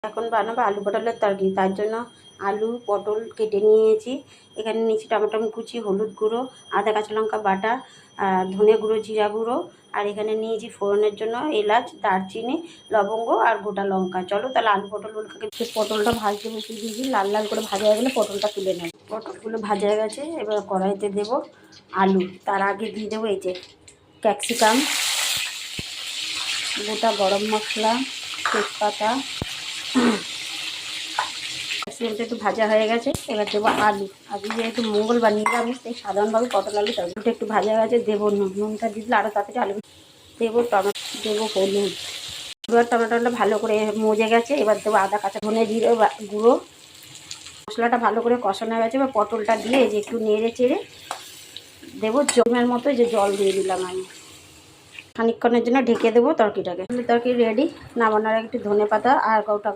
এখন বানাবো আলু পটলের তরকারি। তার জন্য আলু পটল কেটে নিয়েছি। এখানে নিয়েছি টমেটো কুচি, হলুদ গুঁড়ো, আদা কাঁচা লঙ্কা বাটা, ধনে গুঁড়ো, জিরা গুঁড়ো, আর এখানে নিয়েছি ফোড়নের জন্য এলাচ, দারচিনি, লবঙ্গ আর গোটা লঙ্কা। চলো তাহলে আলু পটলগুলোকে পটলটা ভাজতে বসিয়ে দিয়েছি। লাল লাল করে ভাজা হয়ে গেলে পটলটা তুলে নেব। পটলগুলো ভাজা হয়ে গেছে, এবার কড়াইতে দেবো আলু। তার আগে দিয়ে দেবো এই যে ক্যাপসিকাম, গোটা গরম মশলা, তেজপাতা। ক্যাপসিকামটা একটু ভাজা হয়ে গেছে, এবার দেবো আলু। আজকে যেহেতু মঙ্গলবার নিরামিষ, তাই সাধারণভাবে পটল আলু তরকারিটা একটু ভাজা হয়ে গেছে। দেবো নুনটা দিলে আরও তাড়াতাড়ি আলু দেবো। টমেটো দেবো, হলুদ। এবার টমেটোটা ভালো করে মজে গেছে, এবার দেবো আদা কাঁচা ধনে জিরে গুঁড়ো। মশলাটা ভালো করে কষানো হয়ে গেছে, এবার পটলটা দিয়ে এই যে একটু নেড়ে চেড়ে দেবো জমের মতো। যে জল দিয়ে দিলাম আমি, খানিকক্ষণের জন্য ঢেকে দেবো তরকারিটাকে। তরকারি রেডি। নামানোর একটু ধনে পাতা আর গোটা